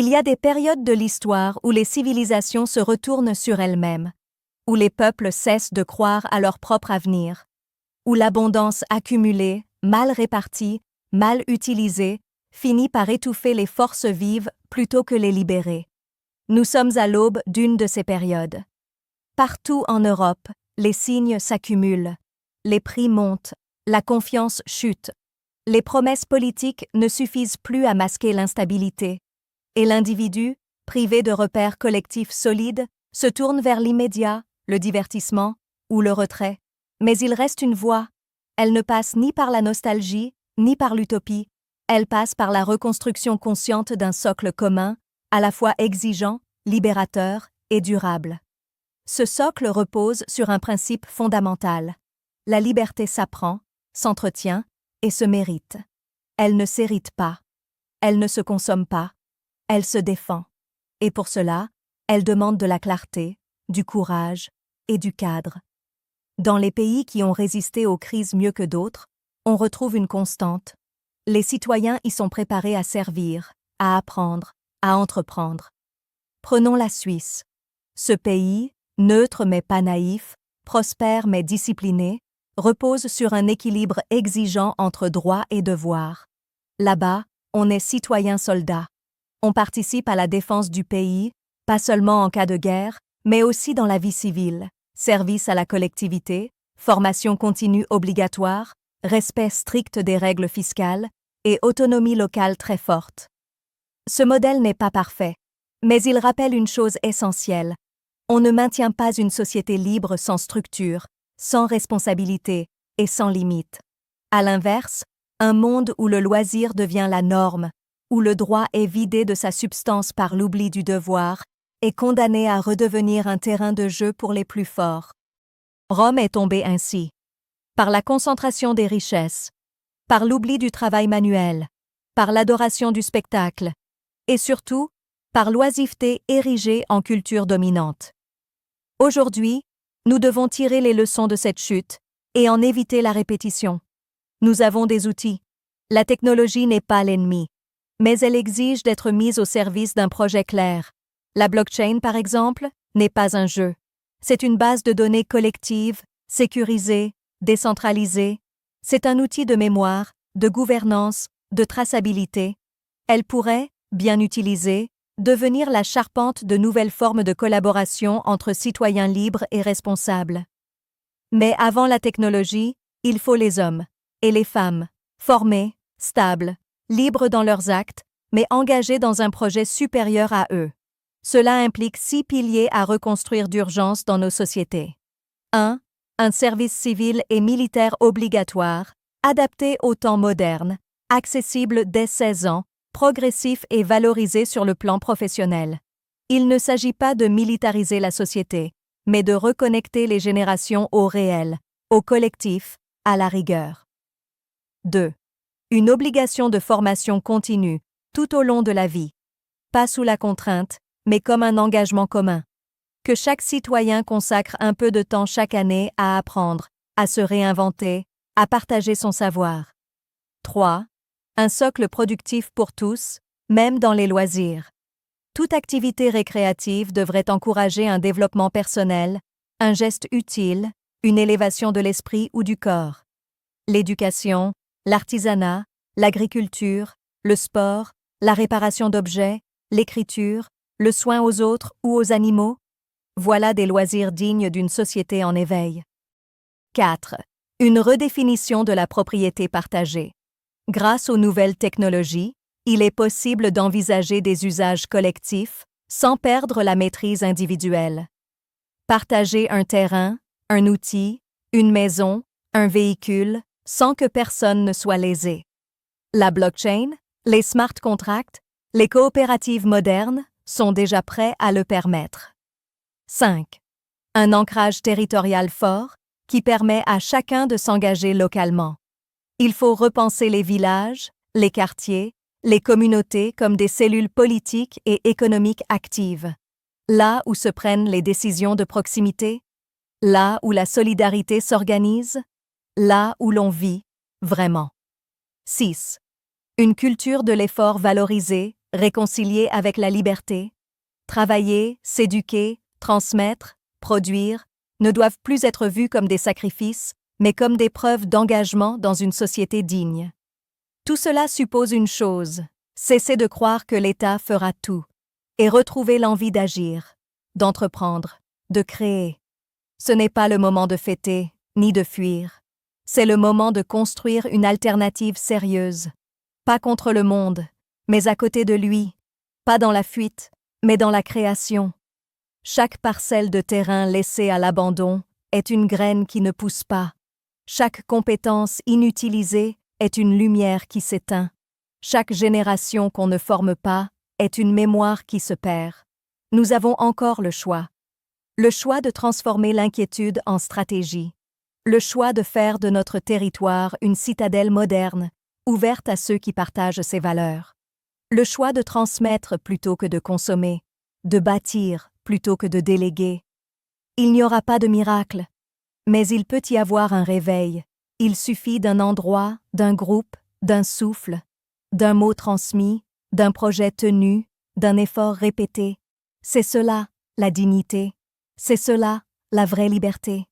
Il y a des périodes de l'histoire où les civilisations se retournent sur elles-mêmes, où les peuples cessent de croire à leur propre avenir, où l'abondance accumulée, mal répartie, mal utilisée, finit par étouffer les forces vives plutôt que les libérer. Nous sommes à l'aube d'une de ces périodes. Partout en Europe, les signes s'accumulent. Les prix montent, la confiance chute. Les promesses politiques ne suffisent plus à masquer l'instabilité. Et l'individu, privé de repères collectifs solides, se tourne vers l'immédiat, le divertissement ou le retrait. Mais il reste une voie. Elle ne passe ni par la nostalgie, ni par l'utopie. Elle passe par la reconstruction consciente d'un socle commun, à la fois exigeant, libérateur et durable. Ce socle repose sur un principe fondamental. La liberté s'apprend, s'entretient et se mérite. Elle ne s'hérite pas. Elle ne se consomme pas. Elle se défend. Et pour cela, elle demande de la clarté, du courage et du cadre. Dans les pays qui ont résisté aux crises mieux que d'autres, on retrouve une constante. Les citoyens y sont préparés à servir, à apprendre, à entreprendre. Prenons la Suisse. Ce pays, neutre mais pas naïf, prospère mais discipliné, repose sur un équilibre exigeant entre droit et devoir. Là-bas, on est citoyen-soldat. On participe à la défense du pays, pas seulement en cas de guerre, mais aussi dans la vie civile, service à la collectivité, formation continue obligatoire, respect strict des règles fiscales et autonomie locale très forte. Ce modèle n'est pas parfait, mais il rappelle une chose essentielle. On ne maintient pas une société libre sans structure, sans responsabilité et sans limite. À l'inverse, un monde où le loisir devient la norme, où le droit est vidé de sa substance par l'oubli du devoir, est condamné à redevenir un terrain de jeu pour les plus forts. Rome est tombée ainsi. Par la concentration des richesses, par l'oubli du travail manuel, par l'adoration du spectacle, et surtout, par l'oisiveté érigée en culture dominante. Aujourd'hui, nous devons tirer les leçons de cette chute et en éviter la répétition. Nous avons des outils. La technologie n'est pas l'ennemi, mais elle exige d'être mise au service d'un projet clair. La blockchain, par exemple, n'est pas un jeu. C'est une base de données collective, sécurisée, décentralisée. C'est un outil de mémoire, de gouvernance, de traçabilité. Elle pourrait, bien utilisée, devenir la charpente de nouvelles formes de collaboration entre citoyens libres et responsables. Mais avant la technologie, il faut les hommes et les femmes, formés, stables, libres dans leurs actes, mais engagés dans un projet supérieur à eux. Cela implique 6 piliers à reconstruire d'urgence dans nos sociétés. 1. Un service civil et militaire obligatoire, adapté aux temps modernes, accessible dès 16 ans, progressif et valorisé sur le plan professionnel. Il ne s'agit pas de militariser la société, mais de reconnecter les générations au réel, au collectif, à la rigueur. 2. Une obligation de formation continue, tout au long de la vie. Pas sous la contrainte, mais comme un engagement commun. Que chaque citoyen consacre un peu de temps chaque année à apprendre, à se réinventer, à partager son savoir. 3. Un socle productif pour tous, même dans les loisirs. Toute activité récréative devrait encourager un développement personnel, un geste utile, une élévation de l'esprit ou du corps. L'éducation, l'artisanat, l'agriculture, le sport, la réparation d'objets, l'écriture, le soin aux autres ou aux animaux, voilà des loisirs dignes d'une société en éveil. 4. Une redéfinition de la propriété partagée. Grâce aux nouvelles technologies, il est possible d'envisager des usages collectifs sans perdre la maîtrise individuelle. Partager un terrain, un outil, une maison, un véhicule, sans que personne ne soit lésé. La blockchain, les smart contracts, les coopératives modernes sont déjà prêts à le permettre. 5. Un ancrage territorial fort qui permet à chacun de s'engager localement. Il faut repenser les villages, les quartiers, les communautés comme des cellules politiques et économiques actives. Là où se prennent les décisions de proximité, là où la solidarité s'organise, là où l'on vit, vraiment. 6. Une culture de l'effort valorisée, réconcilier avec la liberté. Travailler, s'éduquer, transmettre, produire, ne doivent plus être vus comme des sacrifices, mais comme des preuves d'engagement dans une société digne. Tout cela suppose une chose, cesser de croire que l'État fera tout, et retrouver l'envie d'agir, d'entreprendre, de créer. Ce n'est pas le moment de fêter, ni de fuir. C'est le moment de construire une alternative sérieuse. Pas contre le monde, mais à côté de lui. Pas dans la fuite, mais dans la création. Chaque parcelle de terrain laissée à l'abandon est une graine qui ne pousse pas. Chaque compétence inutilisée est une lumière qui s'éteint. Chaque génération qu'on ne forme pas est une mémoire qui se perd. Nous avons encore le choix. Le choix de transformer l'inquiétude en stratégie. Le choix de faire de notre territoire une citadelle moderne, ouverte à ceux qui partagent ses valeurs. Le choix de transmettre plutôt que de consommer, de bâtir plutôt que de déléguer. Il n'y aura pas de miracle, mais il peut y avoir un réveil. Il suffit d'un endroit, d'un groupe, d'un souffle, d'un mot transmis, d'un projet tenu, d'un effort répété. C'est cela, la dignité. C'est cela, la vraie liberté.